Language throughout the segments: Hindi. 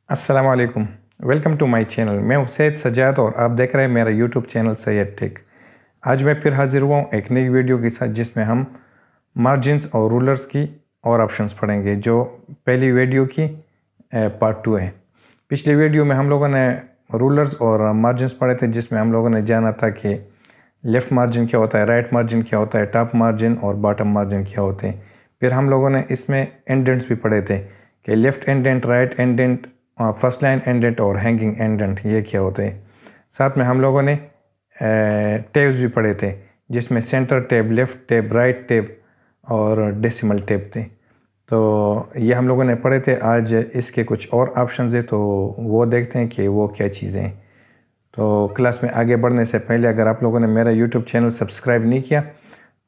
अस्सलाम वालेकुम। Welcome to my channel. मैं हूं सैयद सज्जाद और आप देख रहे हैं मेरा यूट्यूब चैनल सैयद टेक। आज मैं फिर हाजिर हुआ हूं एक नई वीडियो के साथ जिसमें हम मार्जिन्स और रूलर्स की और ऑप्शंस पढ़ेंगे। जो पहली वीडियो की पार्ट 2 है। पिछली वीडियो में हम लोगों ने रूलर्स और मार्जिन्स पढ़े थे, जिसमें हम लोगों ने जाना था कि लेफ़्ट मार्जिन क्या होता है, राइट मार्जिन क्या होता है, टॉप मार्जिन और बॉटम मार्जिन क्या होते हैं। फिर हम लोगों ने इसमें एंडेंट्स भी पढ़े थे कि लेफ़्ट एंडेंट, राइट एंडेंट, फर्स्ट लाइन एंडेंट और हैंगिंग एंडेंट ये क्या होते हैं। साथ में हम लोगों ने टेब्स भी पढ़े थे, जिसमें सेंटर टेब, लेफ़्ट टेब, राइट टेब और डेसिमल टेब थे। तो ये हम लोगों ने पढ़े थे। आज इसके कुछ और ऑप्शंस है, तो वो देखते हैं कि वो क्या चीज़ें हैं। तो क्लास में आगे बढ़ने से पहले अगर आप लोगों ने मेरा यूट्यूब चैनल सब्सक्राइब नहीं किया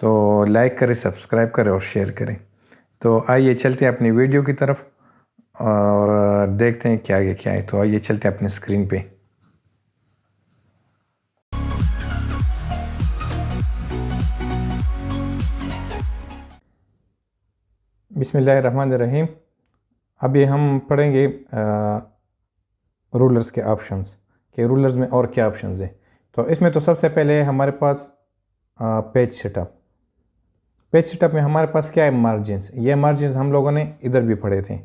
तो लाइक करें, सब्सक्राइब करें और शेयर करें। तो आइए चलते हैं अपनी वीडियो की तरफ और देखते हैं कि आगे क्या है। तो आइए चलते हैं अपनी स्क्रीन पे। बिस्मिल्लाहिर्रहमानिर्रहीम। अभी हम पढ़ेंगे रूलर्स के ऑप्शंस कि रूलर्स में और क्या ऑप्शंस हैं। तो इसमें तो सबसे पहले हमारे पास पेज सेटअप। पेज सेटअप में हमारे पास क्या है, मार्जिन्स। ये मार्जिन्स हम लोगों ने इधर भी पढ़े थे।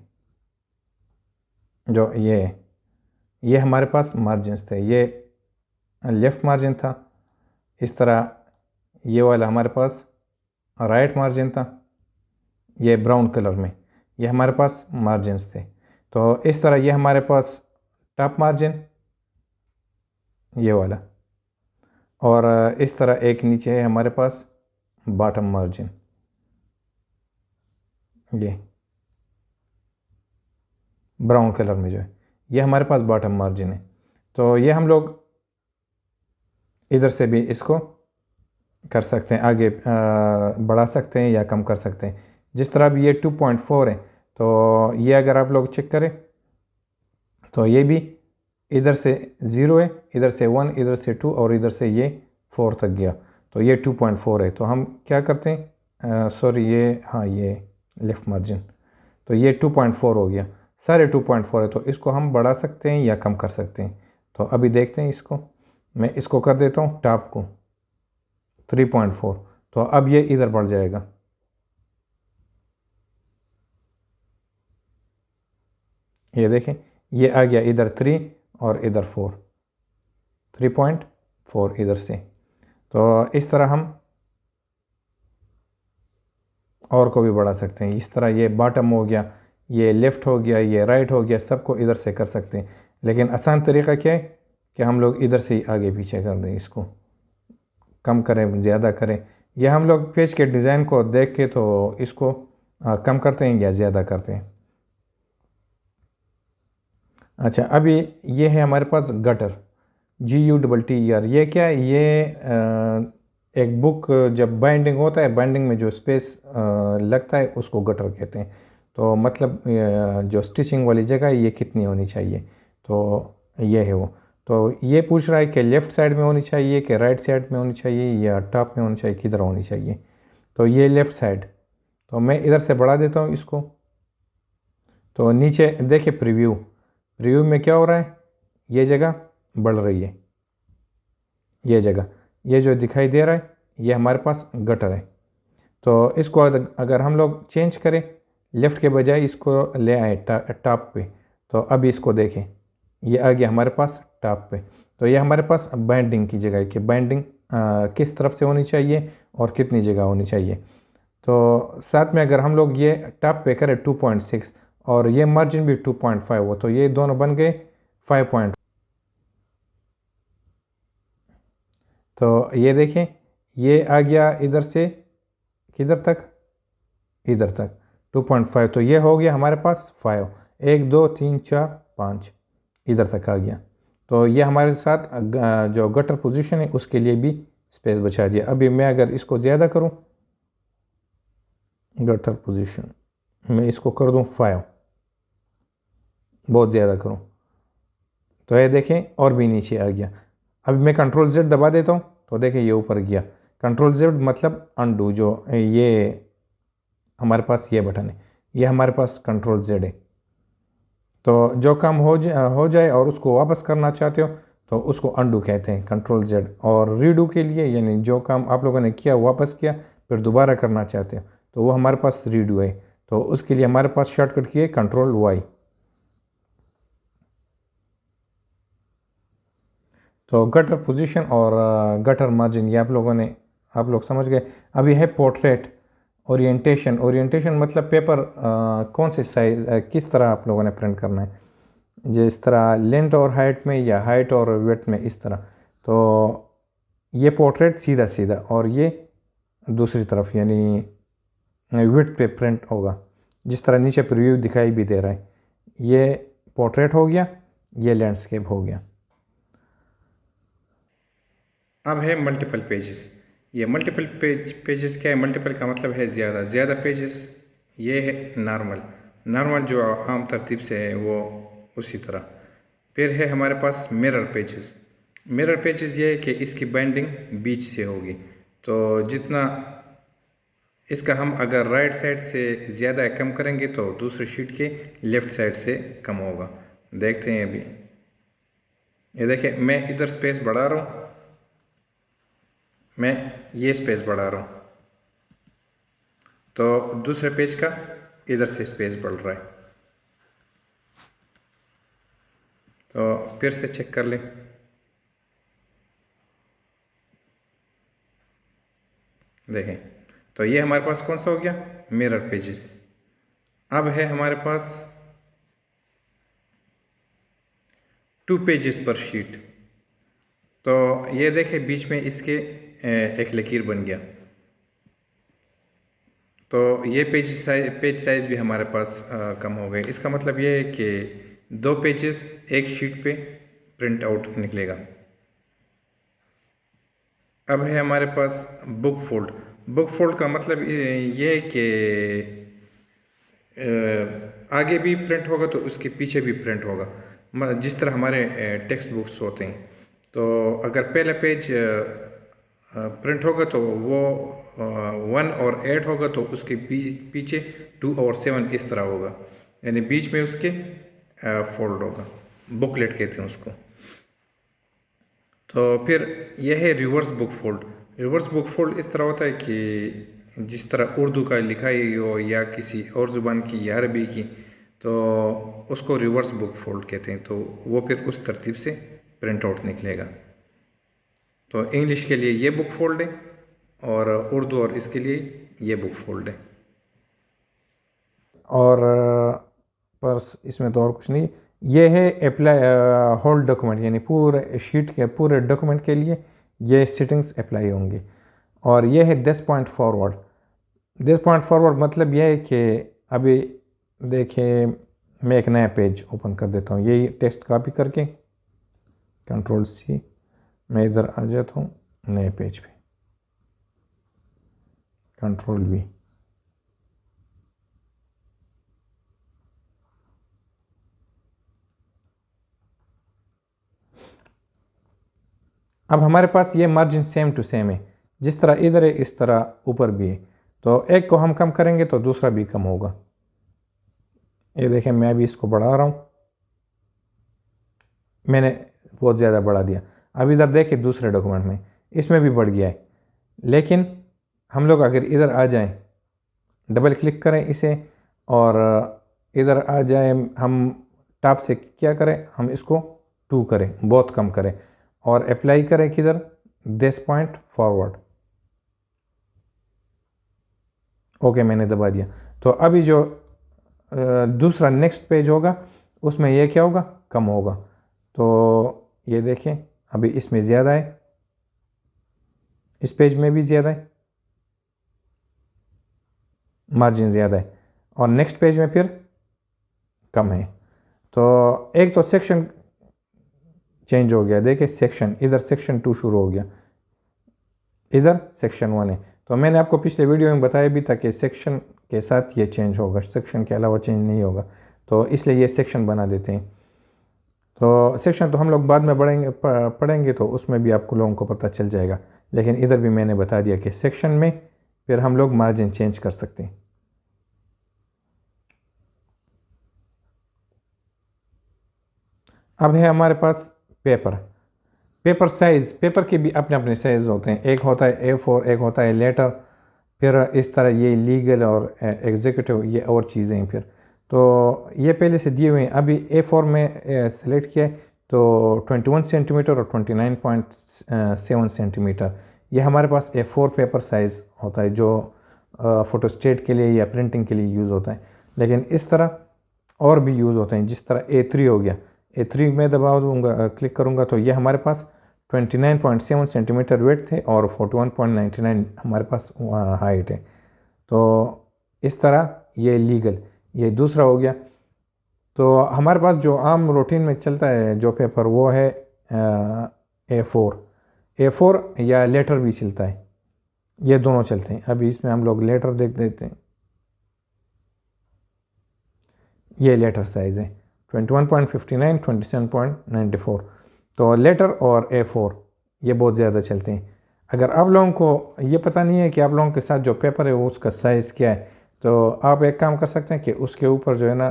जो ये हमारे पास मार्जिन्स थे। ये लेफ़्ट मार्जिन था, इस तरह ये वाला हमारे पास राइट मार्जिन था। ये ब्राउन कलर में ये हमारे पास मार्जिन्स थे। तो इस तरह ये हमारे पास टॉप मार्जिन ये वाला, और इस तरह एक नीचे है हमारे पास बॉटम मार्जिन। ये ब्राउन कलर में जो है ये हमारे पास बॉटम मार्जिन है। तो ये हम लोग इधर से भी इसको कर सकते हैं, आगे बढ़ा सकते हैं या कम कर सकते हैं। जिस तरह भी ये 2.4 है, तो ये अगर आप लोग चेक करें तो ये भी इधर से 0 है, इधर से 1, इधर से 2 और इधर से ये 4 तक गया। तो ये 2.4 है। तो हम क्या करते हैं, सॉरी ये हाँ ये लेफ़्ट मार्जिन, तो ये 2.4 हो गया। सारे 2.4 है, तो इसको हम बढ़ा सकते हैं या कम कर सकते हैं। तो अभी देखते हैं इसको। मैं इसको कर देता हूँ टॉप को 3.4, तो अब ये इधर बढ़ जाएगा। ये देखें, ये आ गया इधर 3 और इधर 4, 3.4 इधर से। तो इस तरह हम और को भी बढ़ा सकते हैं। इस तरह ये बॉटम हो गया, ये लेफ़्ट हो गया, ये राइट हो गया, सबको इधर से कर सकते हैं। लेकिन आसान तरीका क्या है कि हम लोग इधर से ही आगे पीछे कर दें, इसको कम करें, ज़्यादा करें। यह हम लोग पेज के डिज़ाइन को देख के तो इसको कम करते हैं या ज़्यादा करते हैं। अच्छा, अभी ये है हमारे पास गटर, GUTTER। ये क्या है, ये एक बुक जब बाइंडिंग होता है, बाइंडिंग में जो स्पेस लगता है उसको गटर कहते हैं। तो मतलब जो स्टिचिंग वाली जगह है ये कितनी होनी चाहिए, तो ये है वो। तो ये पूछ रहा है कि लेफ़्ट साइड में होनी चाहिए कि राइट साइड में होनी चाहिए या टॉप में होनी चाहिए, किधर होनी चाहिए। तो ये लेफ़्ट साइड, तो मैं इधर से बढ़ा देता हूँ इसको। तो नीचे देखिए प्रीव्यू में क्या हो रहा है, ये जगह बढ़ रही है। ये जगह, ये जो दिखाई दे रहा है ये हमारे पास गटर है। तो इसको अगर हम लोग चेंज करें, लेफ़्ट के बजाय इसको ले आए टॉप पे, तो अभी इसको देखें, ये आ गया हमारे पास टॉप पे। तो ये हमारे पास बाइंडिंग की जगह है कि बाइंडिंग किस तरफ से होनी चाहिए और कितनी जगह होनी चाहिए। तो साथ में अगर हम लोग ये टॉप पे करें 2.6 और ये मार्जिन भी 2.5 हो, तो ये दोनों बन गए 5. तो ये देखें, ये आ गया इधर से किधर तक, इधर तक 2.5। तो ये हो गया हमारे पास 5, 1 2 3 4 5 इधर तक आ गया। तो ये हमारे साथ जो गटर पोजीशन है उसके लिए भी स्पेस बचा दिया। अभी मैं अगर इसको ज़्यादा करूं, गटर पोजीशन मैं इसको कर दूं 5, बहुत ज़्यादा करूं तो ये देखें और भी नीचे आ गया। अभी मैं Ctrl Z दबा देता हूँ तो देखें ये ऊपर गया। Ctrl Z मतलब अनडू, जो ये हमारे पास ये बटन है, ये हमारे पास Ctrl Z है। तो जो काम हो जाए और उसको वापस करना चाहते हो तो उसको अंडू कहते हैं, कंट्रोल जेड। और रीडू के लिए यानी जो काम आप लोगों ने किया वापस किया फिर दोबारा करना चाहते हो तो वो हमारे पास रीडू है। तो उसके लिए हमारे पास शॉर्टकट की है कंट्रोल वाई। तो गटर पोजीशन और गटर मार्जिन ये आप लोग समझ गए। अब ये है पोर्ट्रेट। ओरिएंटेशन, ओरिएंटेशन मतलब पेपर कौन से साइज किस तरह आप लोगों ने प्रिंट करना है, जिस तरह लेंथ और हाइट में या हाइट और वेट में, इस तरह। तो ये पोर्ट्रेट सीधा सीधा और ये दूसरी तरफ यानी विड्थ पे प्रिंट होगा, जिस तरह नीचे प्रीव्यू दिखाई भी दे रहा है। ये पोर्ट्रेट हो गया, ये लैंडस्केप हो गया। अब है मल्टीपल पेजेस। ये मल्टीपल पेजेस क्या है? मल्टीपल का मतलब है ज़्यादा पेजेस। ये है नॉर्मल जो आम तरतीब से है वो उसी तरह। फिर है हमारे पास मिरर पेजेस ये है कि इसकी बाइंडिंग बीच से होगी। तो जितना इसका हम अगर राइट साइड से ज़्यादा कम करेंगे तो दूसरी शीट के लेफ़्ट साइड से कम होगा। देखते हैं अभी। ये देखिए मैं इधर स्पेस बढ़ा रहा हूँ, मैं ये स्पेस बढ़ा रहा हूँ तो दूसरे पेज का इधर से स्पेस बढ़ रहा है। तो फिर से चेक कर लें। देखें तो ये हमारे पास कौन सा हो गया? Mirror pages. अब है हमारे पास 2 पेजेस पर शीट। तो ये देखें बीच में इसके एक लकीर बन गया। तो ये पेज साइज भी हमारे पास कम हो गए। इसका मतलब ये है कि 2 पेजेस एक शीट पे प्रिंट आउट निकलेगा। अब है हमारे पास बुक फोल्ड का मतलब ये है कि आगे भी प्रिंट होगा तो उसके पीछे भी प्रिंट होगा, जिस तरह हमारे टेक्स्ट बुक्स होते हैं। तो अगर पहला पेज प्रिंट होगा तो वो 1 और 8 होगा तो उसके पीछे 2 और 7 इस तरह होगा, यानी बीच में उसके फोल्ड होगा। बुकलेट कहते हैं उसको। तो फिर यह है रिवर्स बुक फोल्ड इस तरह होता है कि जिस तरह उर्दू का लिखाई हो या किसी और ज़ुबान की या अरबी की, तो उसको रिवर्स बुक फोल्ड कहते हैं। तो वो फिर उस तरतीब से प्रिंट आउट निकलेगा। तो इंग्लिश के लिए ये बुक फोल्ड है और उर्दू और इसके लिए ये बुक फोल्ड है। और पर इसमें तो और कुछ नहीं। ये है अप्लाई होल डॉक्यूमेंट, यानी पूरे शीट के पूरे डॉक्यूमेंट के लिए ये सेटिंग्स अप्लाई होंगी। और ये है 10 पॉइंट फॉरवर्ड मतलब ये है कि अभी देखिए मैं एक नया पेज ओपन कर देता हूँ, यही टेक्स्ट कॉपी करके कंट्रोल C, मैं इधर आ जाता हूँ नए पेज पे, कंट्रोल V। अब हमारे पास ये मार्जिन सेम टू सेम है, जिस तरह इधर है इस तरह ऊपर भी है। तो एक को हम कम करेंगे तो दूसरा भी कम होगा। ये देखें मैं अभी इसको बढ़ा रहा हूँ, मैंने बहुत ज़्यादा बढ़ा दिया। अब इधर देखिए दूसरे डॉक्यूमेंट में इसमें भी बढ़ गया है। लेकिन हम लोग अगर इधर आ जाएं, डबल क्लिक करें इसे और इधर आ जाए, हम टॉप से क्या करें, हम इसको 2 करें, बहुत कम करें और अप्लाई करें किधर 10 पॉइंट फॉरवर्ड। ओके मैंने दबा दिया। तो अभी जो दूसरा नेक्स्ट पेज होगा उसमें ये क्या होगा, कम होगा। तो ये देखें अभी इसमें ज़्यादा है, इस पेज में भी ज़्यादा है, मार्जिन ज़्यादा है, और नेक्स्ट पेज में फिर कम है। तो एक तो सेक्शन चेंज हो गया, देखिए सेक्शन इधर सेक्शन 2 शुरू हो गया, इधर सेक्शन 1 है। तो मैंने आपको पिछले वीडियो में बताया भी था कि सेक्शन के साथ ये चेंज होगा, सेक्शन के अलावा चेंज नहीं होगा। तो इसलिए ये सेक्शन बना देते हैं। तो सेक्शन तो हम लोग बाद में पढ़ेंगे तो उसमें भी आपको लोगों को पता चल जाएगा, लेकिन इधर भी मैंने बता दिया कि सेक्शन में फिर हम लोग मार्जिन चेंज कर सकते हैं। अब है हमारे पास पेपर। पेपर साइज़, पेपर के भी अपने अपने साइज़ होते हैं। एक होता है A4, एक होता है लेटर, फिर इस तरह ये लीगल और एग्जीक्यूटिव ये और चीज़ें हैं। फिर तो ये पहले से दिए हुए हैं। अभी A4 में सेलेक्ट किया है तो 21 सेंटीमीटर और 29.7 सेंटीमीटर ये हमारे पास A4 पेपर साइज़ होता है, जो फ़ोटोस्टेट के लिए या प्रिंटिंग के लिए यूज़ होता है। लेकिन इस तरह और भी यूज़ होते हैं, जिस तरह A3 हो गया। A3 में दबा दूँगा, क्लिक करूँगा तो ये हमारे पास 29.7 सेंटीमीटर वेट थे और 41.99 हमारे पास हाइट है। तो इस तरह ये लीगल, ये दूसरा हो गया। तो हमारे पास जो आम रूटीन में चलता है जो पेपर, वो है A4 या लेटर भी चलता है, ये दोनों चलते हैं। अभी इसमें हम लोग लेटर देख देते हैं। ये लेटर साइज़ है 21.59, 27.94। तो लेटर और A4 ये बहुत ज़्यादा चलते हैं। अगर आप लोगों को ये पता नहीं है कि आप लोगों के साथ जो पेपर है वो उसका साइज़ क्या है, तो आप एक काम कर सकते हैं कि उसके ऊपर जो है ना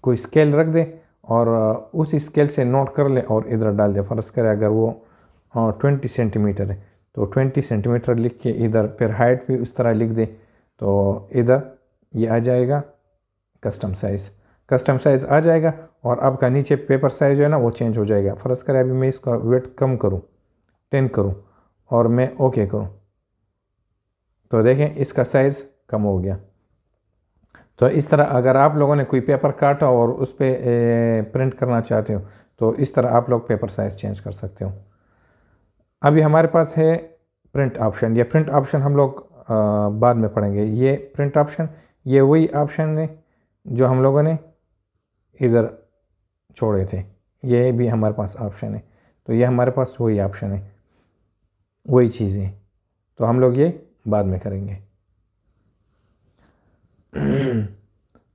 कोई स्केल रख दें और उस स्केल से नोट कर लें और इधर डाल दें। फ़र्ज़ करें अगर वो 20 सेंटीमीटर है तो 20 सेंटीमीटर लिख के इधर, फिर हाइट भी उस तरह लिख दें तो इधर ये आ जाएगा कस्टम साइज़ आ जाएगा और आपका नीचे पेपर साइज़ जो है ना वो चेंज हो जाएगा। फ़र्ज़ करें अभी मैं इसका वेट कम करूँ, 10 करूँ और मैं ओके करूँ तो देखें इसका साइज़ कम हो गया। तो इस तरह अगर आप लोगों ने कोई पेपर काटा और उस पर प्रिंट करना चाहते हो तो इस तरह आप लोग पेपर साइज़ चेंज कर सकते हो। अभी हमारे पास है प्रिंट ऑप्शन। ये प्रिंट ऑप्शन हम लोग बाद में पढ़ेंगे। ये प्रिंट ऑप्शन, ये वही ऑप्शन है जो हम लोगों ने इधर छोड़े थे, ये भी हमारे पास ऑप्शन है। तो ये हमारे पास वही ऑप्शन है, वही चीज़ें, तो हम लोग ये बाद में करेंगे।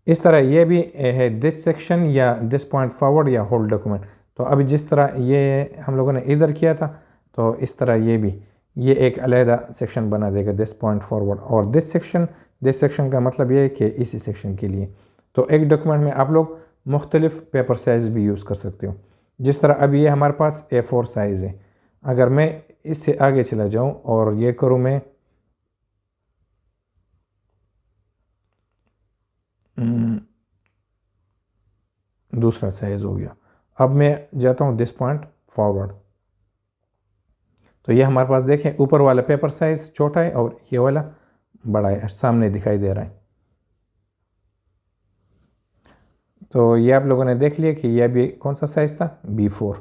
इस तरह ये भी है दिस सेक्शन या दिस पॉइंट फॉरवर्ड या होल्ड डॉक्यूमेंट। तो अभी जिस तरह ये हम लोगों ने इधर किया था तो इस तरह ये भी, ये एक अलहदा सेक्शन बना देगा दिस पॉइंट फॉरवर्ड। और दिस सेक्शन का मतलब ये है कि इसी सेक्शन के लिए। तो एक डॉक्यूमेंट में आप लोग मुख्तलिफ पेपर साइज़ भी यूज़ कर सकते हो। जिस तरह अभी ये हमारे पास A4 साइज़ है, अगर मैं इससे आगे चला जाऊँ और ये करूँ मैं दूसरा साइज़ हो गया। अब मैं जाता हूँ दिस पॉइंट फॉरवर्ड, तो ये हमारे पास देखें ऊपर वाला पेपर साइज़ छोटा है और ये वाला बड़ा है, सामने दिखाई दे रहा है। तो ये आप लोगों ने देख लिया कि यह भी कौन सा साइज़ था, B4।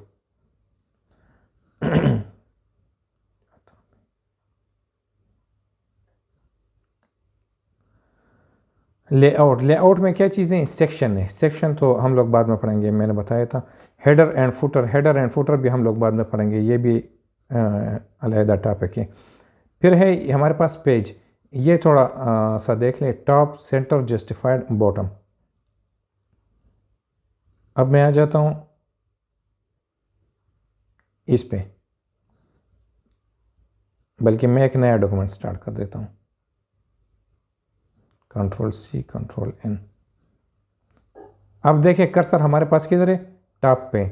लेआउट में क्या चीज़ें, सेक्शन है। सेक्शन तो हम लोग बाद में पढ़ेंगे, मैंने बताया था। हेडर एंड फुटर भी हम लोग बाद में पढ़ेंगे, ये भी अलहदा टॉपिक है। फिर है हमारे पास पेज, ये थोड़ा सा देख लें, टॉप, सेंटर, जस्टिफाइड, बॉटम। अब मैं आ जाता हूँ इस पे, बल्कि मैं एक नया डॉक्यूमेंट स्टार्ट कर देता हूँ। Ctrl+C, Ctrl+N। अब देखिए कर्सर हमारे पास किधर है, टॉप पे।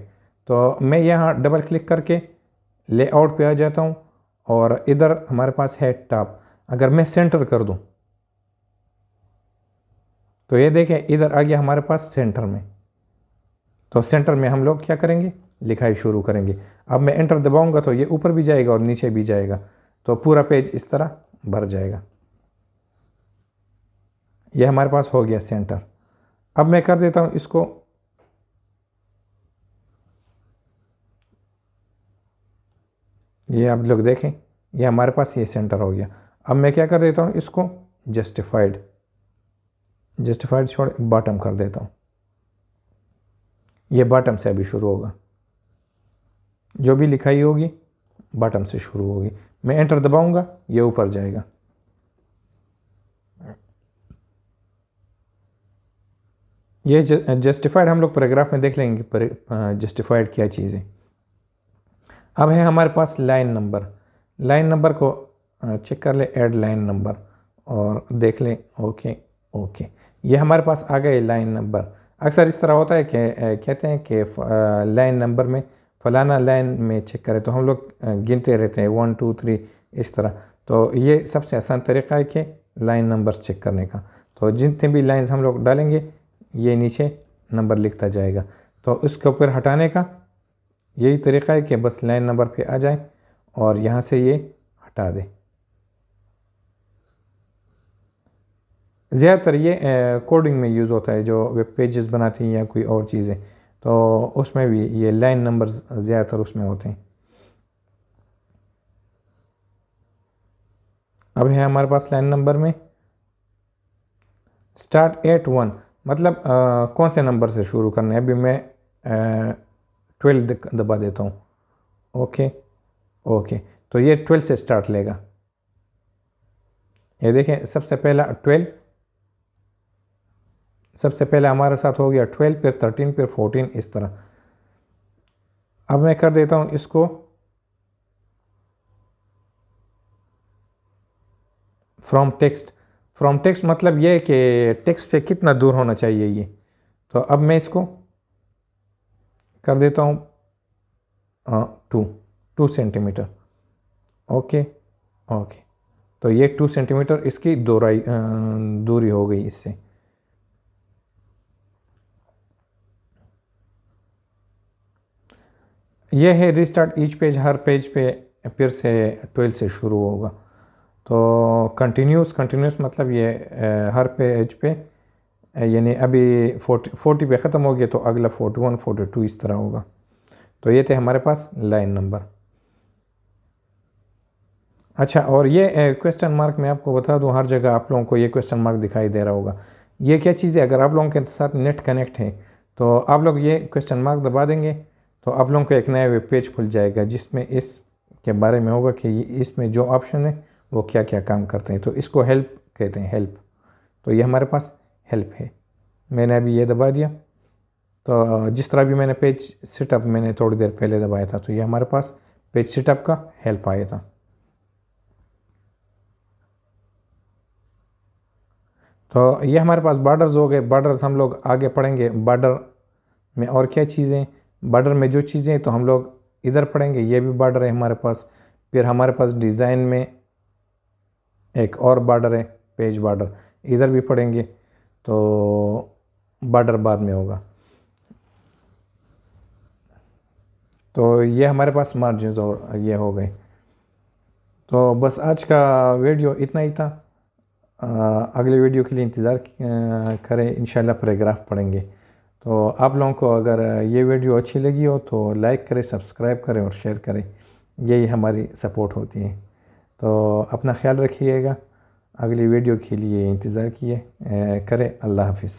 तो मैं यहाँ डबल क्लिक करके लेआउट पे आ जाता हूँ और इधर हमारे पास है टॉप। अगर मैं सेंटर कर दूँ तो ये देखें इधर आ गया हमारे पास सेंटर में। तो सेंटर में हम लोग क्या करेंगे, लिखाई शुरू करेंगे। अब मैं एंटर दबाऊंगा तो ये ऊपर भी जाएगा और नीचे भी जाएगा, तो पूरा पेज इस तरह भर जाएगा। ये हमारे पास हो गया सेंटर। अब मैं कर देता हूँ इसको, ये आप लोग देखें ये हमारे पास ये सेंटर हो गया। अब मैं क्या कर देता हूँ इसको जस्टिफाइड छोड़ बॉटम कर देता हूँ। ये बॉटम से अभी शुरू होगा, जो भी लिखाई होगी बॉटम से शुरू होगी। मैं एंटर दबाऊंगा ये ऊपर जाएगा। ये जस्टिफाइड हम लोग पैराग्राफ में देख लेंगे जस्टिफाइड क्या चीज़ है। अब है हमारे पास लाइन नंबर को चेक कर ले, ऐड लाइन नंबर और देख लें। ओके ये हमारे पास आ गए लाइन नंबर। अक्सर इस तरह होता है कि कहते हैं कि लाइन नंबर में फ़लाना लाइन में चेक करें, तो हम लोग गिनते रहते हैं 1 2 3 इस तरह। तो ये सबसे आसान तरीका है कि लाइन नंबर चेक करने का। तो जितने भी लाइंस हम लोग डालेंगे ये नीचे नंबर लिखता जाएगा। तो उसके ऊपर हटाने का यही तरीका है कि बस लाइन नंबर पे आ जाए और यहाँ से ये हटा दें। ज़्यादातर ये कोडिंग में यूज़ होता है, जो वेब पेजेस बनाती हैं या कोई और चीज़ें, तो उसमें भी ये लाइन नंबर्स ज़्यादातर उसमें होते हैं। अब है हमारे पास लाइन नंबर में स्टार्ट एट 1, मतलब कौन से नंबर से शुरू करना है। अभी मैं 12 दबा देता हूँ। ओके ओके, तो ये 12 से स्टार्ट लेगा। ये देखें, सबसे पहला 12, सबसे पहले हमारे साथ हो गया 12, फिर 13, फिर 14 इस तरह। अब मैं कर देता हूँ इसको फ्रॉम टेक्स्ट। फ्रॉम टेक्स्ट मतलब ये कि टेक्स्ट से कितना दूर होना चाहिए ये। तो अब मैं इसको कर देता हूँ 2 सेंटीमीटर। ओके ओके, तो ये 2 सेंटीमीटर इसकी दूरी हो गई इससे। ये है रिस्टार्ट ईच पेज, हर पेज पे फिर से 12 से शुरू होगा। तो कंटिन्यूस मतलब ये हर पेज पे, यानी अभी 40 पे ख़त्म हो गया तो अगला 41 42 इस तरह होगा। तो ये थे हमारे पास लाइन नंबर। अच्छा, और ये क्वेश्चन मार्क मैं आपको बता दूं, हर जगह आप लोगों को ये क्वेश्चन मार्क दिखाई दे रहा होगा। ये क्या चीज़ है, अगर आप लोगों के साथ नेट कनेक्ट है तो आप लोग ये क्वेश्चन मार्क दबा देंगे तो आप लोगों को एक नया वेब पेज खुल जाएगा जिसमें इसके बारे में होगा कि इसमें जो ऑप्शन है वो क्या क्या काम करते हैं। तो इसको हेल्प कहते हैं, हेल्प। तो ये हमारे पास हेल्प है। मैंने अभी ये दबा दिया, तो जिस तरह भी मैंने पेज सेटअप मैंने थोड़ी देर पहले दबाया था, तो ये हमारे पास पेज सेटअप का हेल्प आया था। तो ये हमारे पास बॉर्डर्स हो गए। बॉर्डर्स हम लोग आगे पढ़ेंगे, बॉर्डर में और क्या चीज़ें, बॉर्डर में जो चीज़ें तो हम लोग इधर पढ़ेंगे। ये भी बॉर्डर है हमारे पास। फिर हमारे पास डिज़ाइन में एक और बॉर्डर है, पेज बॉर्डर, इधर भी पढ़ेंगे। तो बॉर्डर बाद में होगा। तो ये हमारे पास मार्जिन्स और ये हो गए। तो बस आज का वीडियो इतना ही था। अगले वीडियो के लिए इंतज़ार करें, इंशाल्लाह पैराग्राफ पढ़ेंगे। तो आप लोगों को अगर ये वीडियो अच्छी लगी हो तो लाइक करें, सब्सक्राइब करें और शेयर करें, यही हमारी सपोर्ट होती है। तो अपना ख्याल रखिएगा। अगली वीडियो के लिए इंतज़ार करें। अल्लाह हाफिज़।